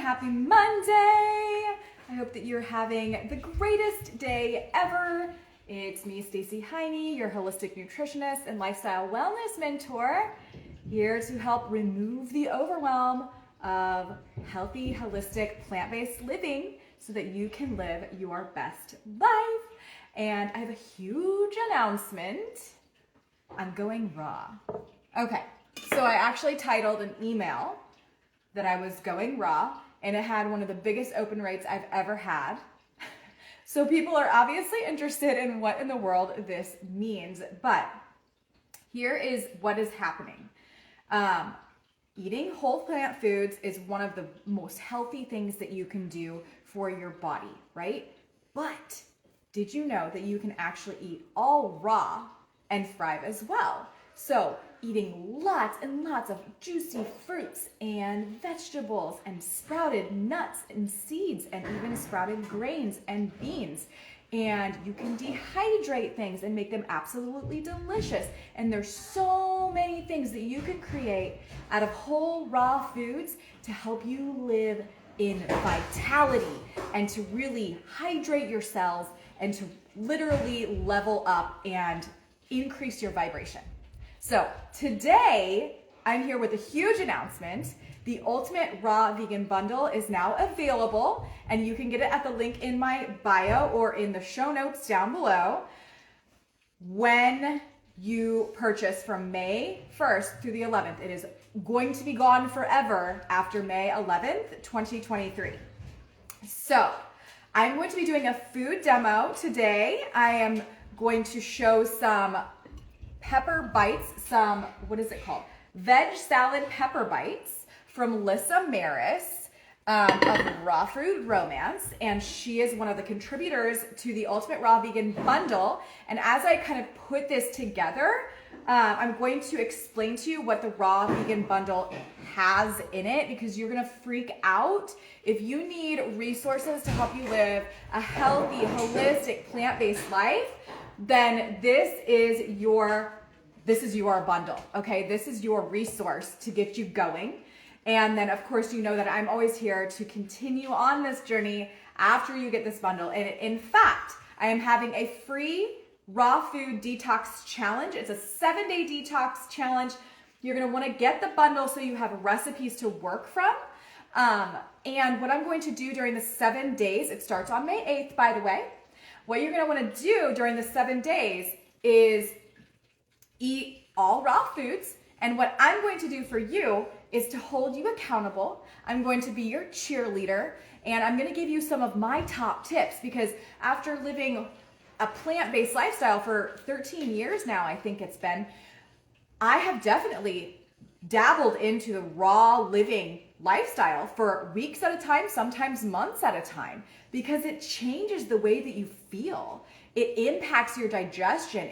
happy Monday. I hope that you're having the greatest day ever. It's me, Stacey Heine, your holistic nutritionist and lifestyle wellness mentor, here to help remove the overwhelm of healthy, holistic, plant-based living so that you can live your best life. And I have a huge announcement. I'm going raw. Okay, so I actually titled an email that I was going raw, and it had one of the biggest open rates I've ever had. So people are obviously interested in what in the world this means, but here is what is happening. Eating whole plant foods is one of the most healthy things that you can do for your body, right? But did you know that you can actually eat all raw and thrive as well? So eating lots and lots of juicy fruits and vegetables and sprouted nuts and seeds and even sprouted grains and beans. And you can dehydrate things and make them absolutely delicious. And there's so many things that you can create out of whole raw foods to help you live in vitality and to really hydrate your cells and to literally level up and increase your vibration. So today, I'm here with a huge announcement. The Ultimate Raw Vegan Bundle is now available, and you can get it at the link in my bio or in the show notes down below. When you purchase from May 1st through the 11th, it is going to be gone forever after May 11th, 2023. So I'm going to be doing a food demo today. I am going to show some pepper bites, some, what is it called? Veg salad pepper bites from Lissa Maris of Raw Food Romance. And she is one of the contributors to the Ultimate Raw Vegan Bundle. And as I kind of put this together, I'm going to explain to you what the Raw Vegan Bundle has in it, because you're gonna freak out. If you need resources to help you live a healthy, holistic, plant-based life, then this is your bundle, okay? This is your resource to get you going. And then of course, you know that I'm always here to continue on this journey after you get this bundle. And in fact, I am having a free raw food detox challenge. It's a 7-day detox challenge. You're gonna wanna get the bundle so you have recipes to work from. And what I'm going to do during the 7 days, it starts on May 8th, by the way. What you're gonna wanna do during the 7 days is eat all raw foods. And what I'm going to do for you is to hold you accountable. I'm going to be your cheerleader, and I'm gonna give you some of my top tips, because after living a plant-based lifestyle for 13 years now, I think it's been, I have definitely dabbled into the raw living lifestyle for weeks at a time, sometimes months at a time, because it changes the way that you feel. It impacts your digestion.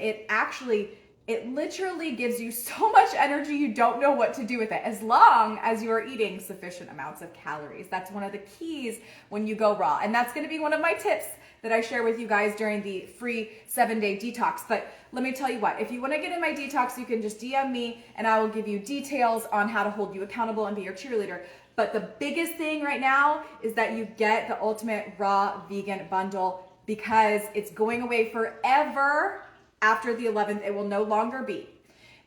It literally gives you so much energy you don't know what to do with it, as long as you're eating sufficient amounts of calories. That's one of the keys when you go raw. And that's gonna be one of my tips that I share with you guys during the free 7-day detox. But let me tell you what, if you wanna get in my detox, you can just DM me and I will give you details on how to hold you accountable and be your cheerleader. But the biggest thing right now is that you get the Ultimate Raw Vegan Bundle, because it's going away forever. After the 11th, it will no longer be.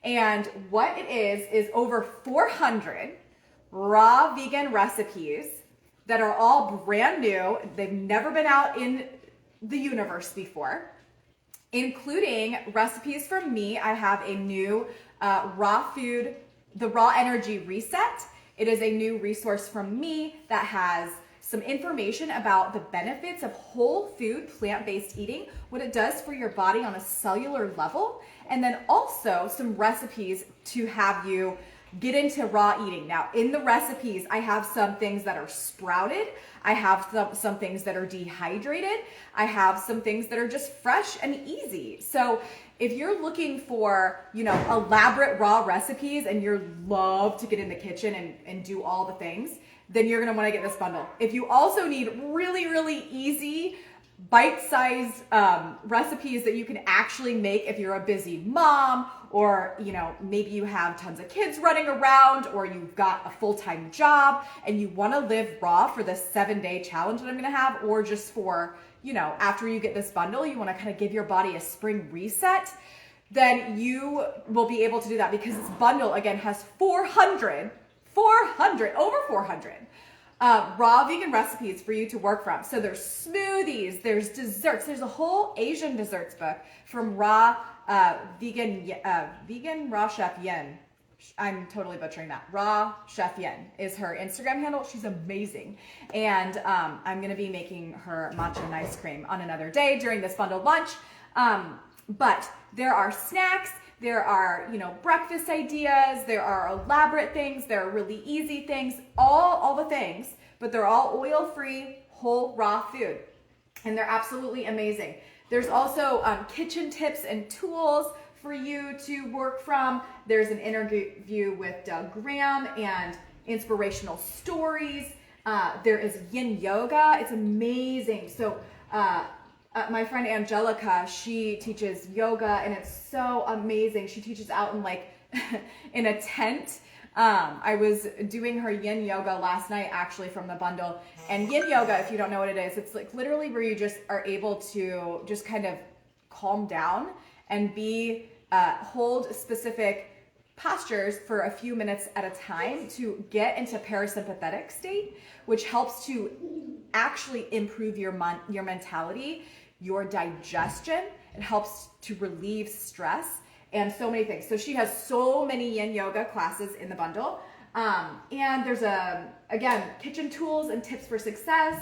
And what it is over 400 raw vegan recipes that are all brand new. They've never been out in the universe before, including recipes from me. I have a new raw food, the Raw Energy Reset. It is a new resource from me that has some information about the benefits of whole food, plant-based eating, what it does for your body on a cellular level, and then also some recipes to have you get into raw eating. Now, in the recipes, I have some things that are sprouted. I have some things that are dehydrated. I have some things that are just fresh and easy. So if you're looking for, elaborate raw recipes and you love to get in the kitchen and do all the things, then you're gonna wanna get this bundle. If you also need really, really easy bite-sized recipes that you can actually make if you're a busy mom, or maybe you have tons of kids running around, or you've got a full-time job and you want to live raw for this 7-day challenge that I'm going to have, or just for after you get this bundle, you want to kind of give your body a spring reset, then you will be able to do that, because this bundle again has 400 over 400 raw vegan recipes for you to work from. So there's smoothies, there's desserts, there's a whole Asian desserts book from raw vegan raw chef Yen. I'm totally butchering that. Raw Chef Yen is her Instagram handle. She's amazing. And I'm going to be making her matcha and ice cream on another day during this bundled lunch. But there are snacks, there are, breakfast ideas, there are elaborate things, there are really easy things, all the things, but they're all oil-free, whole, raw food. And they're absolutely amazing. There's also kitchen tips and tools for you to work from. There's an interview with Doug Graham and inspirational stories. There is yin yoga. It's amazing. So my friend Angelica, she teaches yoga, and it's so amazing. She teaches out in in a tent. I was doing her yin yoga last night, actually, from the bundle. And yin yoga, if you don't know what it is, it's literally where you just are able to just kind of calm down and hold specific postures for a few minutes at a time to get into parasympathetic state, which helps to actually improve your mentality, your digestion. It helps to relieve stress and so many things. So she has so many yin yoga classes in the bundle. And there's again, kitchen tools and tips for success,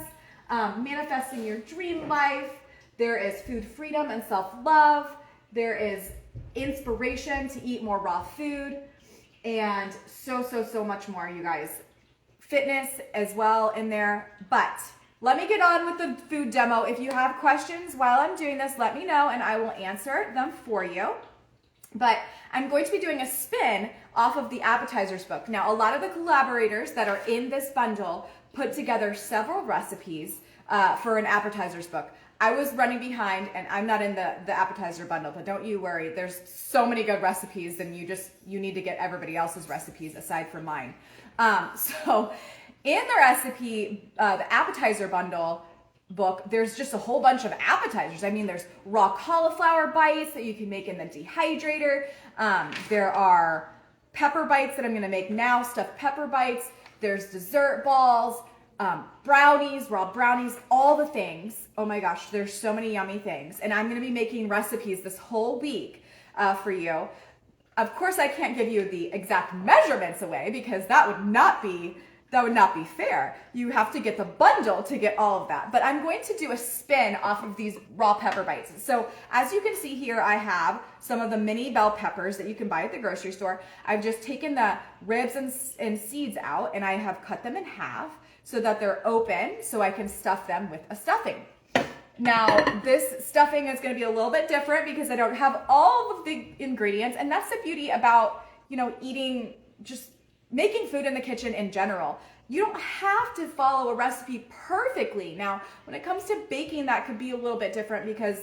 manifesting your dream life. There is food freedom and self-love. There is inspiration to eat more raw food, and so much more, you guys. Fitness as well in there. But let me get on with the food demo. If you have questions while I'm doing this, let me know and I will answer them for you. But I'm going to be doing a spin off of the appetizers book. Now, a lot of the collaborators that are in this bundle put together several recipes for an appetizers book. I was running behind, and I'm not in the appetizer bundle, but don't you worry. There's so many good recipes, and you need to get everybody else's recipes aside from mine. So in the recipe, the appetizer bundle book, there's just a whole bunch of appetizers. I mean, there's raw cauliflower bites that you can make in the dehydrator. There are pepper bites that I'm gonna make now, stuffed pepper bites. There's dessert balls, brownies, raw brownies, all the things. Oh my gosh, there's so many yummy things. And I'm gonna be making recipes this whole week for you. Of course, I can't give you the exact measurements away, because that would not be fair. You have to get the bundle to get all of that. But I'm going to do a spin off of these raw pepper bites. So as you can see here, I have some of the mini bell peppers that you can buy at the grocery store. I've just taken the ribs and seeds out, and I have cut them in half so that they're open, so I can stuff them with a stuffing. Now, this stuffing is going to be a little bit different because I don't have all of the ingredients, and that's the beauty about, making food in the kitchen in general. You don't have to follow a recipe perfectly. Now, when it comes to baking, that could be a little bit different because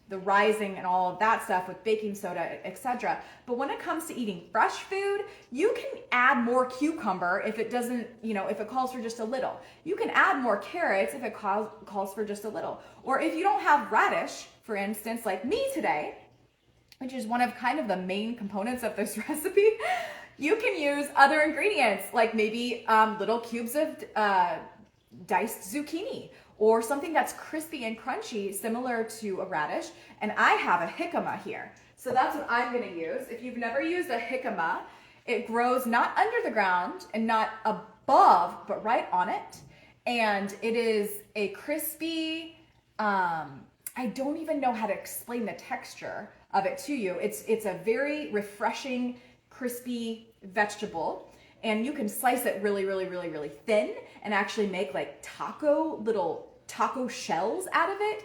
the rising and all of that stuff with baking soda, etc. But when it comes to eating fresh food, you can add more cucumber if it doesn't, if it calls for just a little. You can add more carrots if it calls for just a little. Or if you don't have radish, for instance, like me today, which is one of kind of the main components of this recipe, you can use other ingredients, like maybe little cubes of diced zucchini, or something that's crispy and crunchy, similar to a radish. And I have a jicama here. So that's what I'm gonna use. If you've never used a jicama, it grows not under the ground and not above, but right on it. And it is a crispy, I don't even know how to explain the texture of it to you. It's a very refreshing, crispy vegetable. And you can slice it really, really, really, really thin and actually make like little taco shells out of it.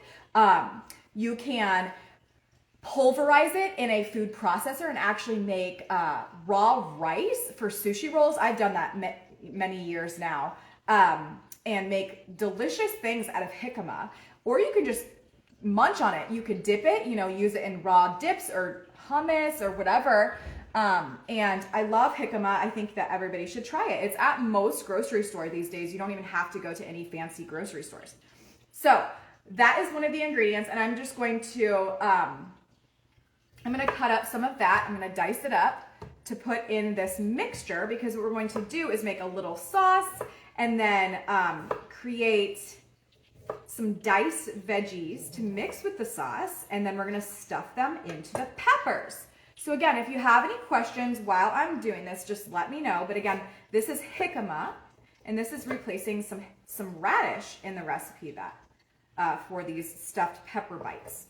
You can pulverize it in a food processor and actually make raw rice for sushi rolls. I've done that many years now, and make delicious things out of jicama. Or you can just munch on it. You could dip it, use it in raw dips or hummus or whatever. And I love jicama. I think that everybody should try it. It's at most grocery store these days. You don't even have to go to any fancy grocery stores. So that is one of the ingredients, and I'm just going to, I'm going to cut up some of that. I'm going to dice it up to put in this mixture, because what we're going to do is make a little sauce and then create some diced veggies to mix with the sauce, and then we're going to stuff them into the peppers. So again, if you have any questions while I'm doing this, just let me know. But again, this is jicama, and this is replacing some radish in the recipe that for these stuffed pepper bites.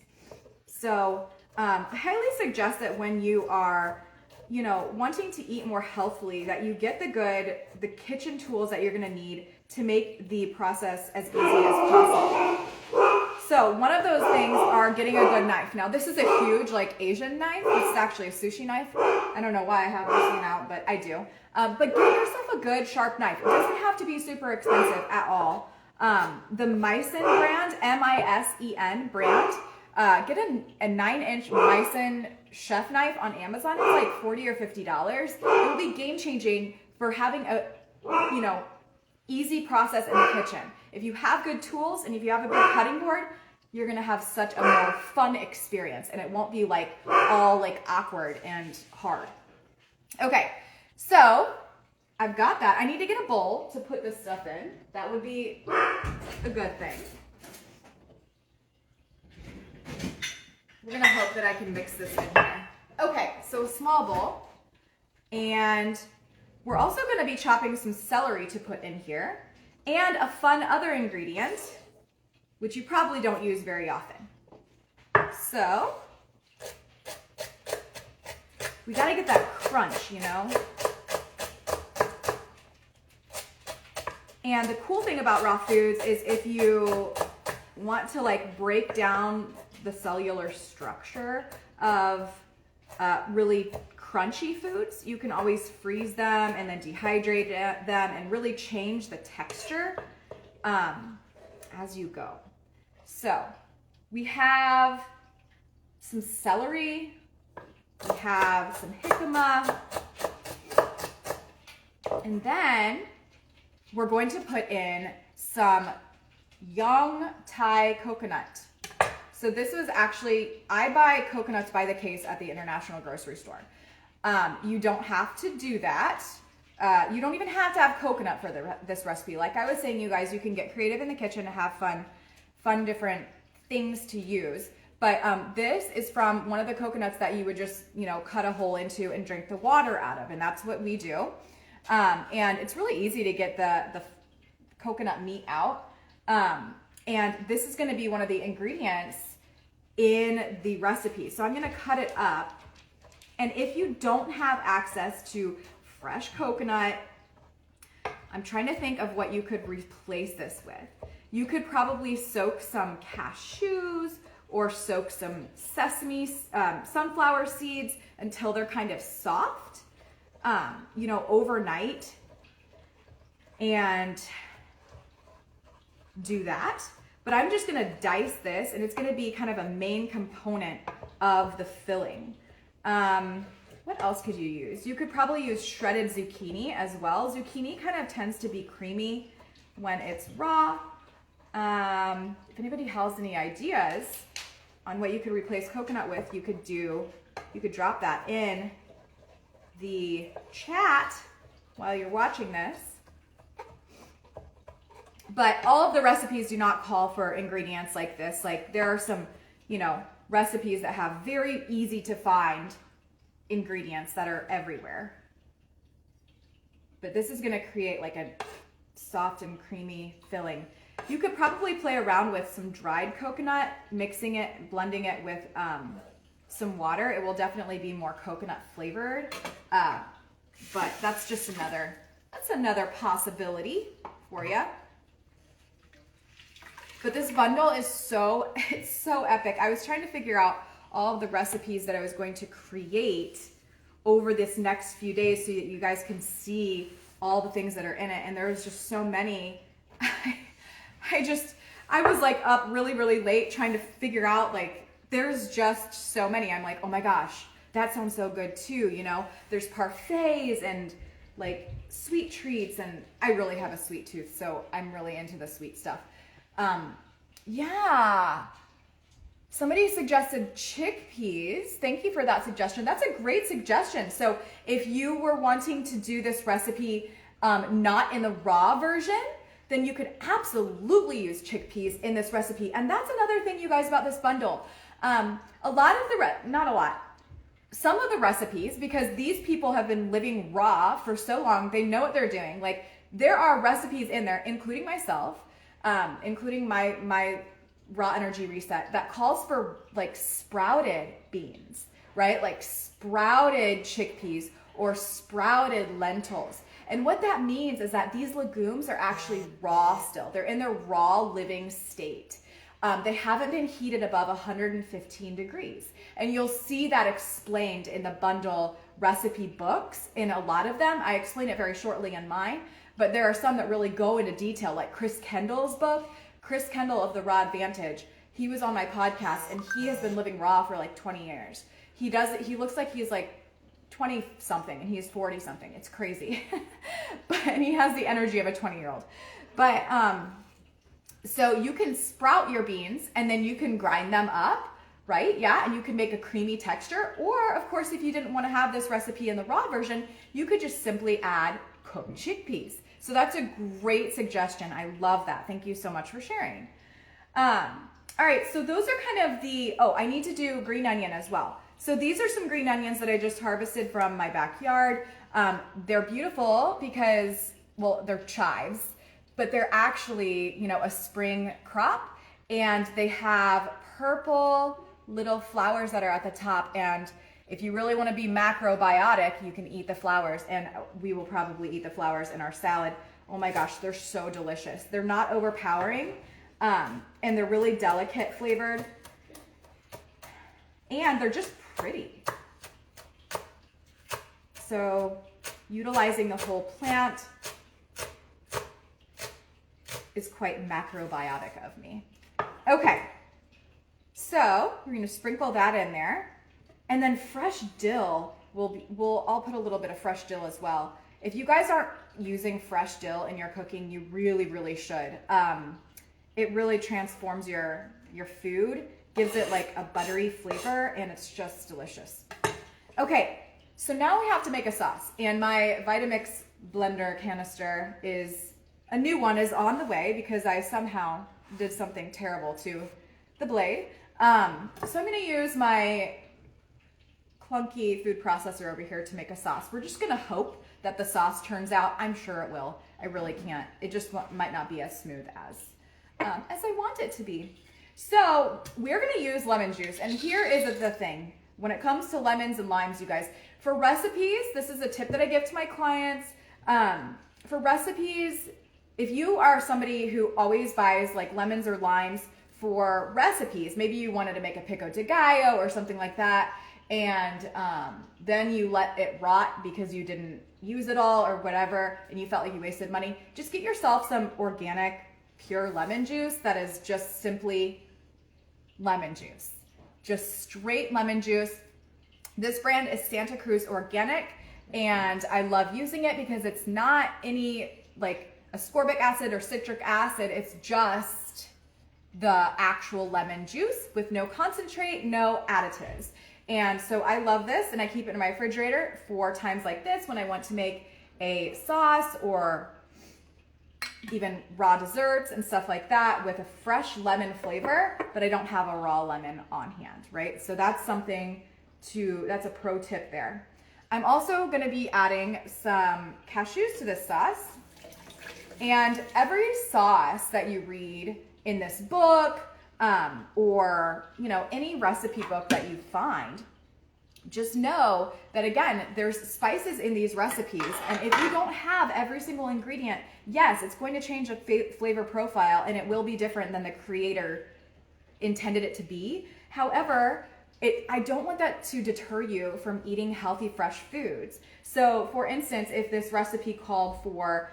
So I highly suggest that when you are, wanting to eat more healthily, that you get the kitchen tools that you're going to need to make the process as easy as possible. So one of those things are getting a good knife. Now this is a huge Asian knife. This is actually a sushi knife. I don't know why I have this one out, but I do. But get yourself a good sharp knife. It doesn't have to be super expensive at all. The Misen brand, M-I-S-E-N brand, get a 9-inch Misen chef knife on Amazon. It's like $40 or $50. It will be game changing for having a, easy process in the kitchen. If you have good tools and if you have a good cutting board, you're gonna have such a more fun experience, and it won't be all awkward and hard. Okay, so I've got that. I need to get a bowl to put this stuff in. That would be a good thing. We're gonna hope that I can mix this in here. Okay, so a small bowl, and we're also gonna be chopping some celery to put in here, and a fun other ingredient, which you probably don't use very often. So, we gotta get that crunch, And the cool thing about raw foods is if you want to break down the cellular structure of really crunchy foods, you can always freeze them and then dehydrate them and really change the texture as you go. So we have some celery, we have some jicama, and then we're going to put in some young Thai coconut. So this was actually, I buy coconuts by the case at the International Grocery Store. You don't have to do that. You don't even have to have coconut for this recipe. Like I was saying, you guys, you can get creative in the kitchen to have fun different things to use. But this is from one of the coconuts that you would just, cut a hole into and drink the water out of. And that's what we do. And it's really easy to get the coconut meat out. And this is going to be one of the ingredients in the recipe. So I'm going to cut it up. And if you don't have access to fresh coconut, I'm trying to think of what you could replace this with. You could probably soak some cashews or soak some sesame, sunflower seeds until they're kind of soft, overnight, and do that. But I'm just gonna dice this, and it's gonna be kind of a main component of the filling. What else could you use? You could probably use shredded zucchini as well. Zucchini kind of tends to be creamy when it's raw. If anybody has any ideas on what you could replace coconut with, you could drop that in the chat while you're watching this. But all of the recipes do not call for ingredients like this. Like there are some, recipes that have very easy to find ingredients that are everywhere. But this is gonna create like a soft and creamy filling. You could probably play around with some dried coconut, mixing it, blending it with some water. It will definitely be more coconut flavored. But that's just another possibility for you. But this bundle is it's so epic. I was trying to figure out all of the recipes that I was going to create over this next few days so that you guys can see all the things that are in it. And there's just so many. I was like up really, really late trying to figure out, like, there's just so many. I'm like, oh my gosh, that sounds so good too. You know, there's parfaits and like sweet treats, and I really have a sweet tooth, so I'm really into the sweet stuff. Yeah. Somebody suggested chickpeas. Thank you for that suggestion. That's a great suggestion. So if you were wanting to do this recipe not in the raw version, then you could absolutely use chickpeas in this recipe. And that's another thing, you guys, about this bundle. Some of the recipes, because these people have been living raw for so long, they know what they're doing. Like, there are recipes in there, including myself, including my raw energy reset, that calls for like sprouted beans, right? Like sprouted chickpeas or sprouted lentils. And what that means is that these legumes are actually raw still. They're in their raw living state. They haven't been heated above 115 degrees. And you'll see that explained in the bundle recipe books. In a lot of them, I explain it very shortly in mine, but there are some that really go into detail, like Chris Kendall's book. Chris Kendall of the Raw Advantage, he was on my podcast, and he has been living raw for like 20 years. He looks like he's like 20 something and he's 40 something. It's crazy. And he has the energy of a 20-year-old. But so you can sprout your beans and then you can grind them up, right? Yeah, and you can make a creamy texture. Or of course, if you didn't want to have this recipe in the raw version, you could just simply add cooked chickpeas. So that's a great suggestion. I love that. Thank you so much for sharing. All right, so those are kind of I need to do green onion as well. So these are some green onions that I just harvested from my backyard. They're beautiful because, well, they're chives, but they're actually, you know, a spring crop, and they have purple little flowers that are at the top. And if you really want to be macrobiotic, you can eat the flowers, and we will probably eat the flowers in our salad. Oh my gosh, they're so delicious. They're not overpowering, and they're really delicate flavored, and they're just pretty. So utilizing the whole plant is quite macrobiotic of me. Okay, so we're going to sprinkle that in there. And then fresh dill, I'll put a little bit of fresh dill as well. If you guys aren't using fresh dill in your cooking, you really, really should. It really transforms your food, gives it like a buttery flavor, and it's just delicious. Okay, so now we have to make a sauce. And my Vitamix blender canister a new one is on the way because I somehow did something terrible to the blade. So I'm gonna use my clunky food processor over here to make a sauce. We're just gonna hope that the sauce turns out. I'm sure it will. I really can't. It just might not be as smooth as I want it to be. So we're gonna use lemon juice, and here is the thing. When it comes to lemons and limes, you guys, for recipes, this is a tip that I give to my clients. For recipes, if you are somebody who always buys like lemons or limes for recipes, maybe you wanted to make a pico de gallo or something like that, and then you let it rot because you didn't use it all or whatever, and you felt like you wasted money, just get yourself some organic pure lemon juice that is just simply lemon juice. Just straight lemon juice. This brand is Santa Cruz Organic, and I love using it because it's not any like ascorbic acid or citric acid. It's just the actual lemon juice with no concentrate, no additives. And so I love this, and I keep it in my refrigerator for times like this when I want to make a sauce or even raw desserts and stuff like that with a fresh lemon flavor, but I don't have a raw lemon on hand, right? So that's that's a pro tip there. I'm also gonna be adding some cashews to this sauce. And every sauce that you read in this book, or any recipe book that you find, just know that again, there's spices in these recipes, and if you don't have every single ingredient, yes, it's going to change the flavor profile, and it will be different than the creator intended it to be. However, I don't want that to deter you from eating healthy, fresh foods. So for instance, if this recipe called for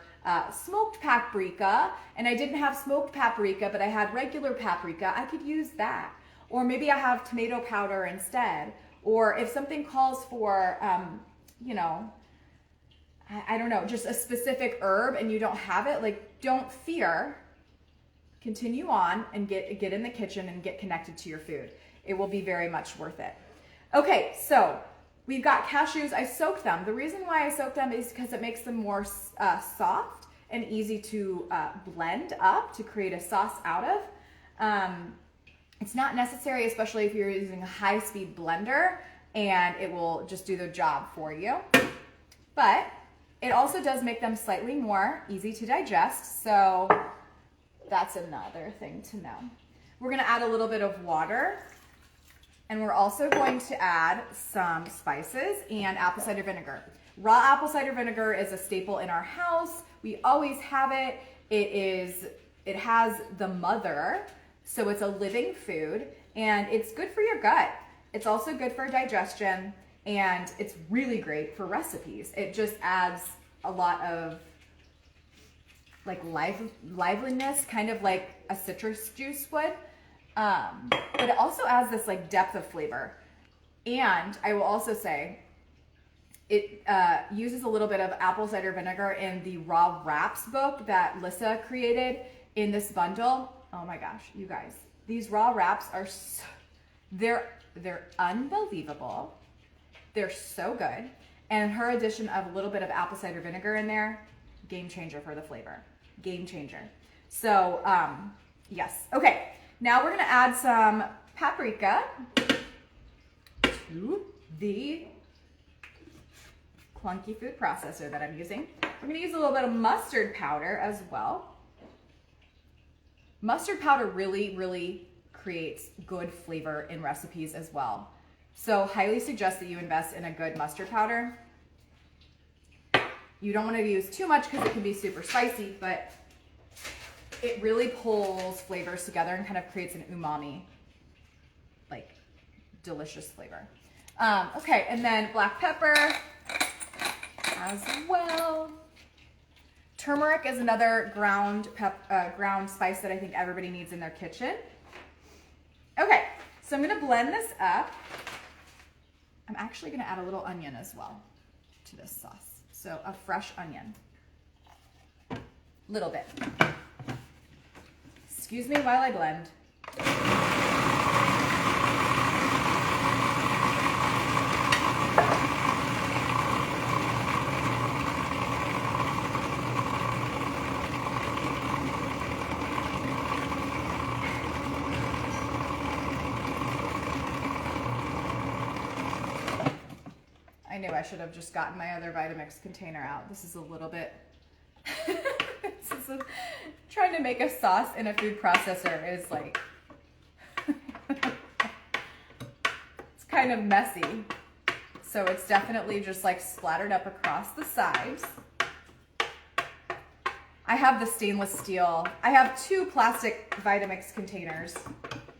smoked paprika and I didn't have smoked paprika, but I had regular paprika, I could use that. Or maybe I have tomato powder instead. Or if something calls for, you know, I don't know, just a specific herb and you don't have it, like, don't fear. Continue on and get in the kitchen and get connected to your food. It will be very much worth it. Okay, so we've got cashews. I soaked them. The reason why I soaked them is because it makes them more soft and easy to blend up to create a sauce out of. It's not necessary, especially if you're using a high-speed blender, and it will just do the job for you. But it also does make them slightly more easy to digest, so that's another thing to know. We're gonna add a little bit of water, and we're also going to add some spices and apple cider vinegar. Raw apple cider vinegar is a staple in our house. We always have it. It has the mother, so it's a living food, and it's good for your gut. It's also good for digestion, and it's really great for recipes. It just adds a lot of like liveliness, kind of like a citrus juice would. But it also adds this like depth of flavor. And I will also say it uses a little bit of apple cider vinegar in the raw wraps book that Lissa created in this bundle. Oh my gosh, you guys, these raw wraps are so, they're unbelievable. They're so good. And her addition of a little bit of apple cider vinegar in there, game changer for the flavor. Game changer. So, yes. Okay, now we're gonna add some paprika to the clunky food processor that I'm using. We're gonna use a little bit of mustard powder as well. Mustard powder really, really creates good flavor in recipes as well. So highly suggest that you invest in a good mustard powder. You don't want to use too much because it can be super spicy, but it really pulls flavors together and kind of creates an umami, like delicious flavor. Okay, and then black pepper as well. Turmeric is another ground spice that I think everybody needs in their kitchen. Okay, so I'm gonna blend this up. I'm actually gonna add a little onion as well to this sauce. So a fresh onion, little bit. Excuse me while I blend. I knew I should have just gotten my other Vitamix container out. This is a little bit, trying to make a sauce in a food processor is like, it's kind of messy. So it's definitely just like splattered up across the sides. I have the stainless steel. I have 2 plastic Vitamix containers.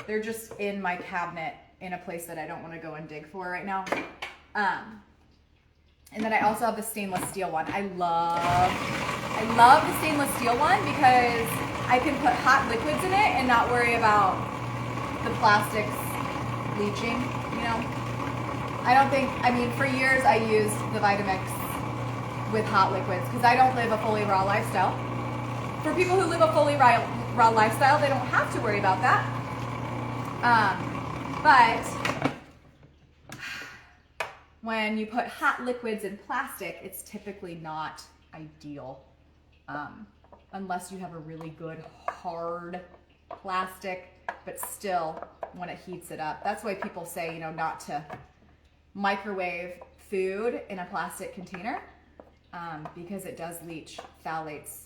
They're just in my cabinet in a place that I don't want to go and dig for right now. And then I also have the stainless steel one. I love the stainless steel one because I can put hot liquids in it and not worry about the plastics leaching, you know? I mean, for years I used the Vitamix with hot liquids because I don't live a fully raw lifestyle. For people who live a fully raw lifestyle, they don't have to worry about that. But when you put hot liquids in plastic, it's typically not ideal unless you have a really good hard plastic, but still when it heats it up. That's why people say, you know, not to microwave food in a plastic container because it does leach phthalates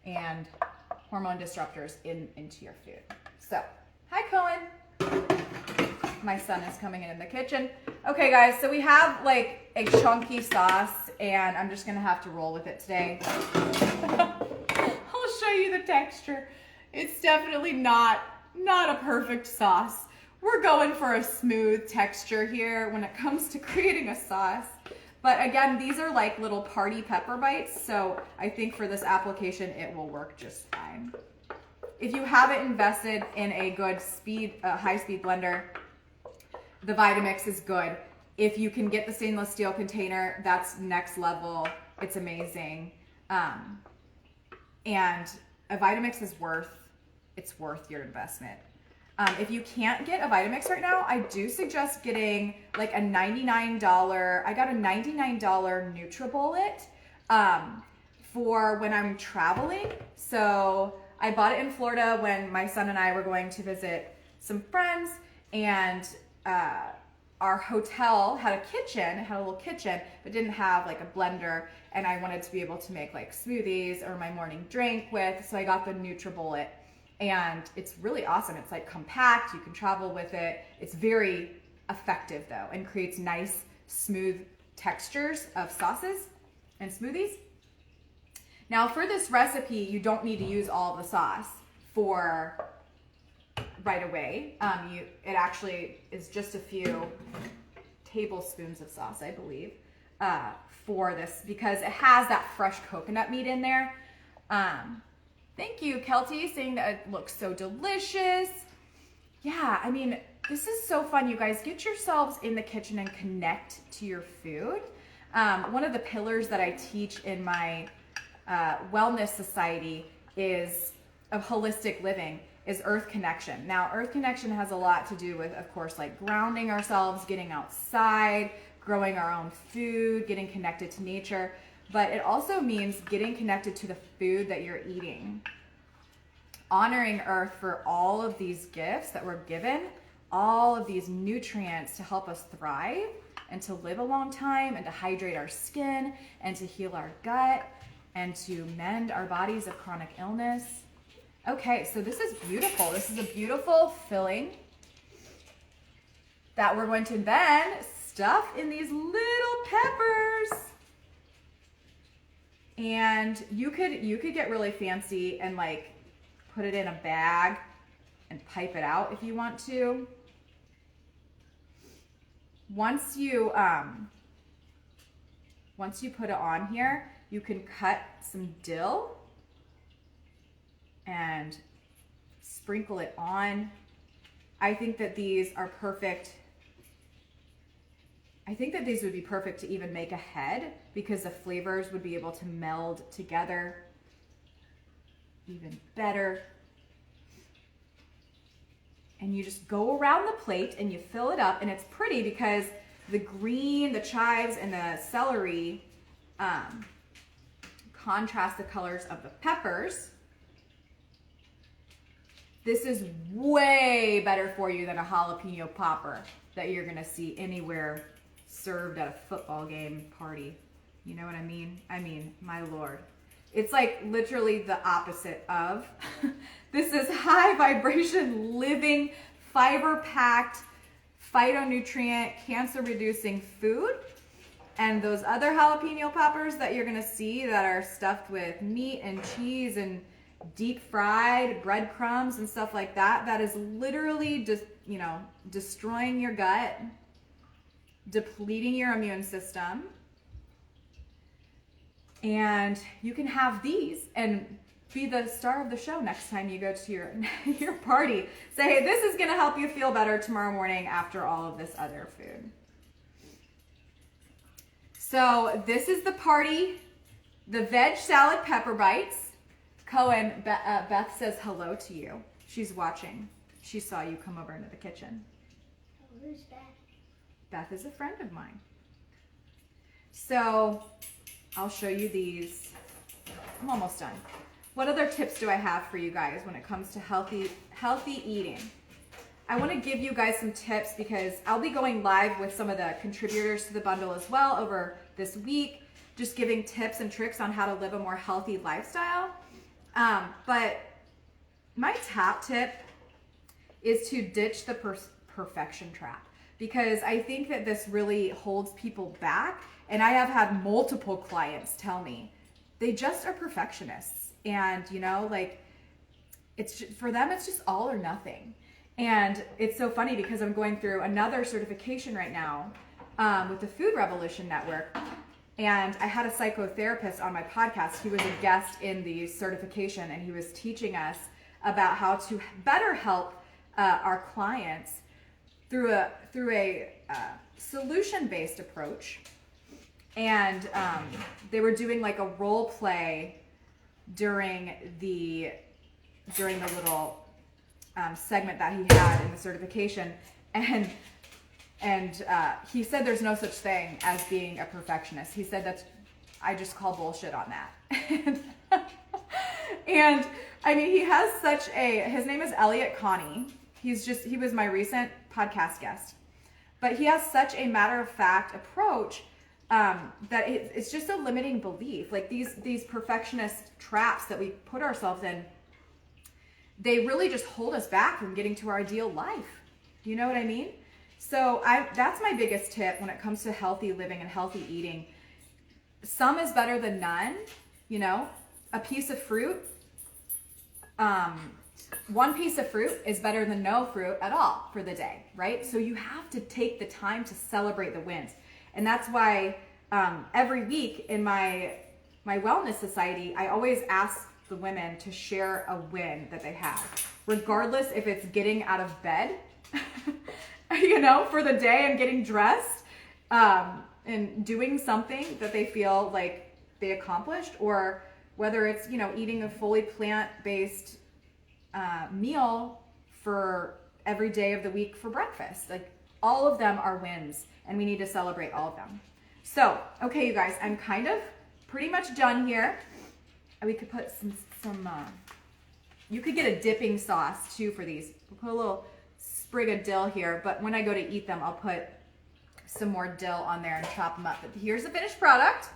and hormone disruptors into your food. So, hi Cohen. My son is coming in the kitchen. Okay guys, so we have like a chunky sauce and I'm just gonna have to roll with it today. I'll show you the texture. It's definitely not a perfect sauce. We're going for a smooth texture here when it comes to creating a sauce. But again, these are like little party pepper bites, so I think for this application, it will work just fine. If you haven't invested in a good high-speed blender, the Vitamix is good. If you can get the stainless steel container, that's next level. It's amazing. And a Vitamix is worth your investment. If you can't get a Vitamix right now, I do suggest getting like a $99, I got a $99 NutriBullet for when I'm traveling. So I bought it in Florida when my son and I were going to visit some friends, and our hotel had a kitchen, it had a little kitchen, but didn't have like a blender, and I wanted to be able to make like smoothies or my morning drink with, so I got the NutriBullet. And it's really awesome. It's like compact, you can travel with it. It's very effective though, and creates nice, smooth textures of sauces and smoothies. Now for this recipe, you don't need to use all the sauce for right away. It actually is just a few tablespoons of sauce, I believe, for this, because it has that fresh coconut meat in there. Thank you, Kelty, saying that it looks so delicious. Yeah, I mean, this is so fun, you guys. Get yourselves in the kitchen and connect to your food. One of the pillars that I teach in my wellness society of holistic living is earth connection. Now, earth connection has a lot to do with, of course, like grounding ourselves, getting outside, growing our own food, getting connected to nature. But it also means getting connected to the food that you're eating. Honoring earth for all of these gifts that we're given, all of these nutrients to help us thrive and to live a long time and to hydrate our skin and to heal our gut and to mend our bodies of chronic illness. Okay, so this is beautiful. This is a beautiful filling that we're going to then stuff in these little peppers. And you could get really fancy and like put it in a bag and pipe it out if you want to. Once you put it on here, you can cut some dill and sprinkle it on. I think that these are perfect. I think that these would be perfect to even make a head, because the flavors would be able to meld together even better. And you just go around the plate and you fill it up, and it's pretty because the green, the chives, and the celery contrast the colors of the peppers. This is way better for you than a jalapeno popper that you're gonna see anywhere served at a football game party. You know what I mean? I mean, my Lord. It's like literally the opposite of. This is high vibration, living, fiber-packed, phytonutrient, cancer-reducing food. And those other jalapeno poppers that you're gonna see that are stuffed with meat and cheese and deep fried breadcrumbs and stuff like that, that is literally just, destroying your gut, depleting your immune system. And you can have these and be the star of the show next time you go to your party. Say, hey, this is gonna help you feel better tomorrow morning after all of this other food. So this is the party, the veg salad pepper bites. Cohen, Beth says hello to you. She's watching. She saw you come over into the kitchen. Who's Beth? Beth is a friend of mine. So I'll show you these. I'm almost done. What other tips do I have for you guys when it comes to healthy eating? I want to give you guys some tips because I'll be going live with some of the contributors to the bundle as well over this week, just giving tips and tricks on how to live a more healthy lifestyle. But my top tip is to ditch the perfection trap, because I think that this really holds people back. And I have had multiple clients tell me they just are perfectionists, and it's just, for them, it's just all or nothing. And it's so funny because I'm going through another certification right now with the Food Revolution Network. And I had a psychotherapist on my podcast. He was a guest in the certification, and he was teaching us about how to better help our clients through a solution-based approach. And they were doing like a role play during the little segment that he had in the certification, and he said there's no such thing as being a perfectionist. He said I just call bullshit on that. And I mean, he has his name is Elliot Connie. He was my recent podcast guest, but he has such a matter-of-fact approach that it's just a limiting belief. Like these perfectionist traps that we put ourselves in, they really just hold us back from getting to our ideal life. You know what I mean? So that's my biggest tip when it comes to healthy living and healthy eating. Some is better than none. You know, a piece of fruit, one piece of fruit is better than no fruit at all for the day, right? So you have to take the time to celebrate the wins. And that's why every week in my wellness society, I always ask the women to share a win that they have, regardless if it's getting out of bed, you know, for the day and getting dressed and doing something that they feel like they accomplished, or whether it's, you know, eating a fully plant-based meal for every day of the week for breakfast. Like, all of them are wins, and we need to celebrate all of them. So, okay, you guys, I'm kind of pretty much done here. We could put some you could get a dipping sauce too for these. We'll put a little sprig of dill here, but when I go to eat them, I'll put some more dill on there and chop them up. But here's the finished product.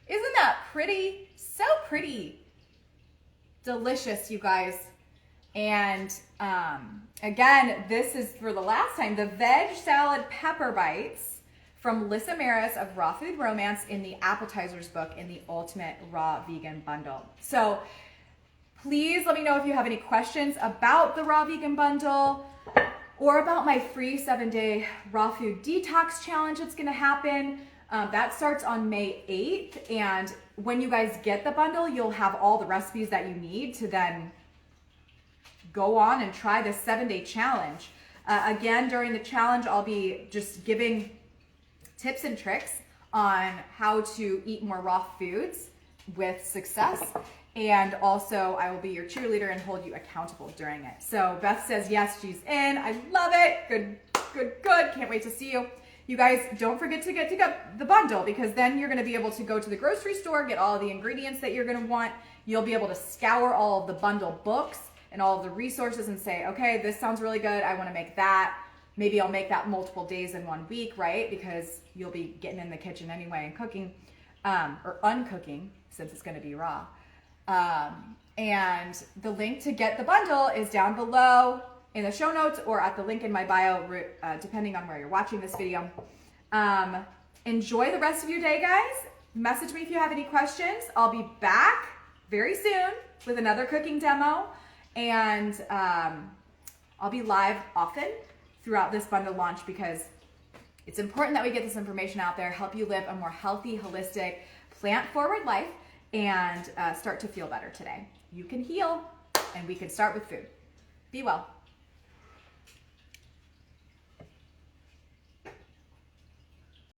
Isn't that pretty? So pretty. Delicious, you guys. And again, this is for the last time, the veg salad pepper bites from Lissa Maris of Raw Food Romance in the Appetizers book in the Ultimate Raw Vegan Bundle. So please let me know if you have any questions about the Raw Vegan Bundle or about my free 7-day raw food detox challenge that's gonna happen. That starts on May 8th. And when you guys get the bundle, you'll have all the recipes that you need to then go on and try this 7-day challenge. Again, during the challenge, I'll be just giving tips and tricks on how to eat more raw foods with success. And also, I will be your cheerleader and hold you accountable during it. So Beth says, yes, she's in. I love it. Good, good, good. Can't wait to see you. You guys, don't forget to get the bundle, because then you're going to be able to go to the grocery store, get all the ingredients that you're going to want. You'll be able to scour all of the bundle books and all of the resources and say, okay, this sounds really good. I want to make that. Maybe I'll make that multiple days in 1 week, right? Because you'll be getting in the kitchen anyway and cooking, or uncooking, since it's going to be raw. And the link to get the bundle is down below in the show notes or at the link in my bio, depending on where you're watching this video. Enjoy the rest of your day, guys. Message me if you have any questions. I'll be back very soon with another cooking demo, and I'll be live often throughout this bundle launch, because it's important that we get this information out there, help you live a more healthy, holistic, plant-forward life, and start to feel better today. You can heal, and we can start with food. Be well.